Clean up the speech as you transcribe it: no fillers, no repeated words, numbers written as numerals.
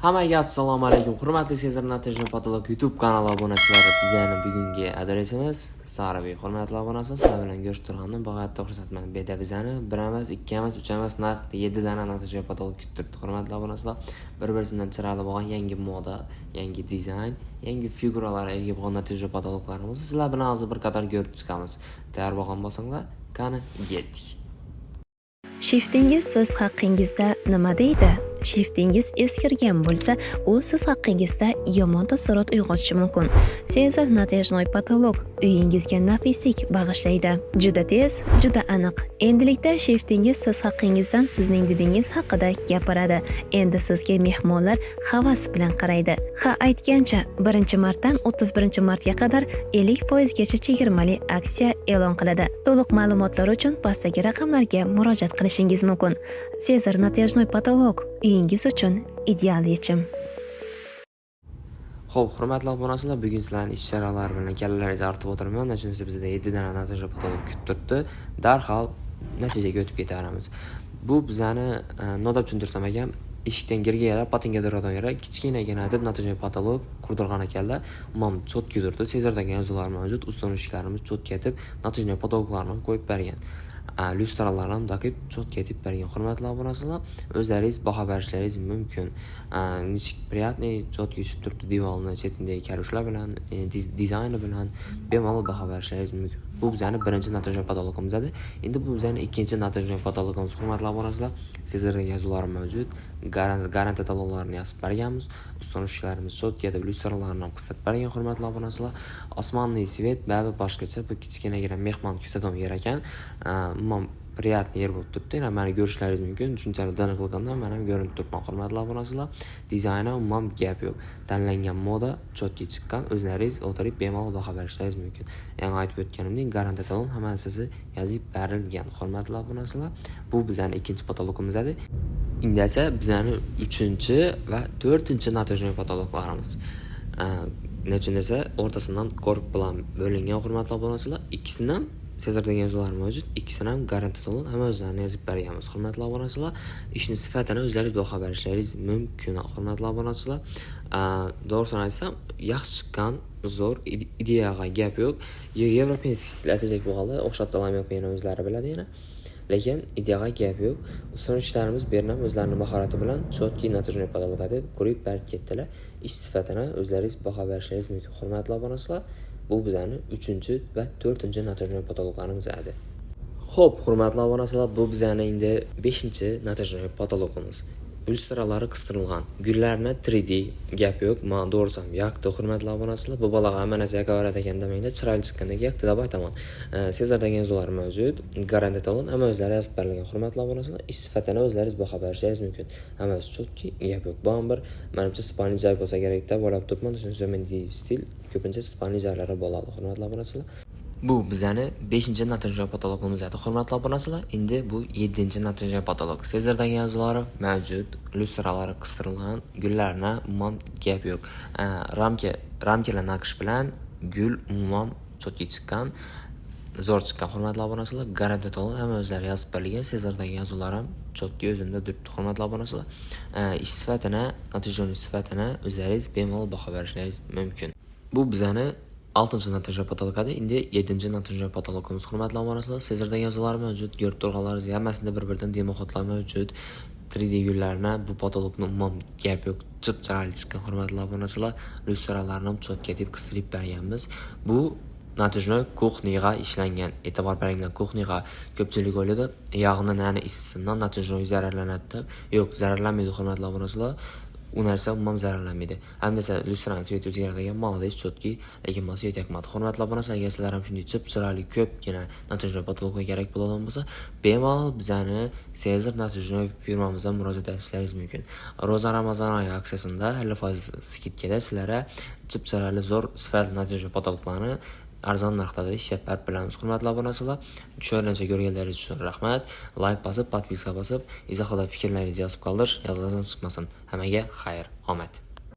Hammaga assalomu alaykum. Hurmatli Sezar Natijani Patolog YouTube kanali obunachilari, bizning bugungi adresimiz Sarabey. Hurmatli obunachilar, sizlar bilan ko'rishib turganimdan bag'atda xursandman. Beda bizani 1 emas, 2 emas, 3 emas, naqd 7 dana Natijani Patolog kutib turibdi. Hurmatli obunachilar, bir-biridan chiroyli bo'lgan yangi moda, yangi dizayn, yangi figuralar ega bo'lgan Natijani Patologlarimizni sizlar bilan hozir bir qator ko'rib chiqamiz. Tayyor bo'lgan bo'lsanglar, qani ketdik. Shiftingiz siz haqingizda nima deydi? Shiftingiz eskirgan bo'lsa, u siz haqingizda yomon taassurot uyg'otishi mumkin. Sezar Natijnoy patolog uyingizga nafislik bag'ishlaydi. Juda tez, juda aniq. Endilikda shiftingiz siz haqingizdan sizning didingiz haqida gapiradi. Endi sizga mehmonlar havas bilan qaraydi. Ha, aytgancha 1-martdan 31-martga qadar 50% gacha chegirmali aksiya e'lon qiladi. To'liq ma'lumotlar uchun pastdagi raqamlarga murojaat qilishingiz mumkin. Sezar Natijnoy patolog uyingiz uchun ideal yechim. Xo'p, hurmatli obunachilar, bugun sizlarning ish jarayonlari bilan kallalaringizni artib o'tirman. Chunki bizda 7 dana natija patolog kutib turibdi. Darhol natijaga o'tib ketaveramiz. Bu bizani nodab tushuntirsam ekan, eshikdan girga yarab, patinga do'radan yarab, kichkinagina deb natija patolog qurdirgan ekanlar. Umum chotki turdi. Sezardagi yozuvlar mavjud, ustun eshiklarimiz chotki etib, natija patologlarni qo'yib bergan. Lyustralarni taqib chotki etib bergan. Hurmatli obunachilar, o'zlaringiz baho berishlaringiz mumkin. Nechik приятный chotki tushib turibdi divorni chetindagi karushlar bilan, dizayni bilan bemalol baho berishlaringiz mumkin. Bu bizani birinchi natija patologimiz edi. Endi bu bizani ikkinchi natija patologimiz. Hurmatli obunachilar, sezardagi yozuvlar mavjud. Garantiya talonlarini yozib berganmiz. Ustun eshiklarimiz chotki etib, lyustralarni ham qisib bergan. Hurmatli obunachilar, osmonli svet babi boshqacha, bu kichkinagina mehmon kutadigan yer ekan. Umum приятный yer bo'lib turibdi. Yana meni ko'rishlaringiz mumkin. Shunchalik dana qilgandan men ham ko'rinib turibman. Hurmatli obunachilar, dizayni umum gap yo'q. Tanlangan moda chotki chiqqan. O'zlaringiz o'tirib bemalol baho berishlaringiz mumkin. Yana aytib o'tganimdek, garantiya talon hammasi yozib berilgan. Hurmatli obunachilar, bu bizning ikkinchi patologimiz edi. Endi esa bizning 3-chi va 4-chi natija patologlarimiz. Nechun esa o'rtasidan kork bilan bo'lingan. Hurmatli obunachilar, ikkisidan sezardagi yozuvlar mavjud, ikkisini ham garantiya to'lon hamma o'zlarini yozib berganmiz. Hurmatli obunachilar, ishning sifatini o'zlaringiz baho berishlaringiz mumkin. Hurmatli obunachilar, to'g'risini aytsam, yaxshi chiqqan, zo'r ideyaga gap yo'q. Yevropeyskiy stil atajak bo'lganda o'xshatib olmayman, yana o'zlari biladi yana. Lekin ideyaga gap yo'q. Ustun ishlarimiz bernam o'zlarining mahorati bilan chotki natija patologga deb ko'rib berib ketdilar. Ish sifatini o'zlaringiz baho berishlaringiz mumkin. Hurmatli obunachilar, bu bizani 3-chi va 4-chi natija patologlarimiz edi. Xo'p, hurmatli obunachilar, bu bizani endi 5-chi natija patologimiz. Illustralari qistirilgan, gullarni 3D gap yo'q. Men to'g'risam yoqdi. Hurmatli obunachilar, bu bolaga hamma narsa yoqaveradi ekan demanglar, chiroyli chiqqandek yoqdi deb aytaman. Sezardagi yozuvlar mavjud, garantiya to'lon hamma o'zlari yozib berilgan. Hurmatli obunachilar, ish sifatini o'zlaringiz baho berishingiz mumkin. Hammasi chotki, gap yo'q. Bu bir menimcha spalni joy bo'lsa kerak deb o'ylab turibman. Chunki men stil ko'pincha spalni joylari bo'ladi. Hurmatli obunachilar, bu bizani 5-chi natija patologimiz edi. Hurmatli obunachilar, endi bu 7-chi natija patolog. Sezardagi yozuvlari mavjud, lyustralari qistirilgan, gullarni umum gap yo'q. Ramkalar naqsh bilan gul umum chotki chiqqan, zo'r chiqqan. Hurmatli obunachilar, garantiya to'lon hamma o'zlari yozib berilgan. Sezardagi yozuvlar ham chotki o'zimda turibdi. Hurmatli obunachilar, ish sifatini, natijaning sifatini o'zlaringiz bemalol baho berishlaringiz mumkin. Bu bizani 6-chi natija patolog edi. Endi 7-chi natija patologimiz. Hurmatli obunachilar, sezardagi yozuvlar mavjud, ko'rib turganlaringiz hammasida bir-biridan demoxotlar mavjud. 3D gullarni bu patologni umum gap yo'q, chiroyli chiqqan. Hurmatli obunachilar, lyustralarni ham chotki etib qistirib berganmiz. Bu natija kuxniga ishlangan. E'tibor beringlar, kuxniga ko'pchilik o'yladi, yog'ni nani issiqdan natija zararlanadi. Yo'q, zararlanmaydi hurmatli obunachilar. U narsa umuman zararlanmaydi. Hamdasa lyustrani svet o'zgaradigan molades chotki, lekin men svet yoqmadi. Hurmatli obunachilar, agar sizlar ham shunday chiroyli ko'pgina natija patologga kerak bo'ladigan bo'lsa, bemalol bizani Sezar natija firmamizga murojaat etishlaringiz mumkin. Ro'za Ramazon oyi aksiyasida 50% skidkada sizlarga chiroyli zo'r sifatli natija patologlarni arzon narxda ishlab berib bilamiz. Hurmatli obunachilar, tushunarlicha ko'rganlaringiz uchun rahmat. Like bosib, podpiska bosib, izohda fikrlaringizni yozib qoldirish, yodingizdan chiqmasin. Hammaga xayr, omad.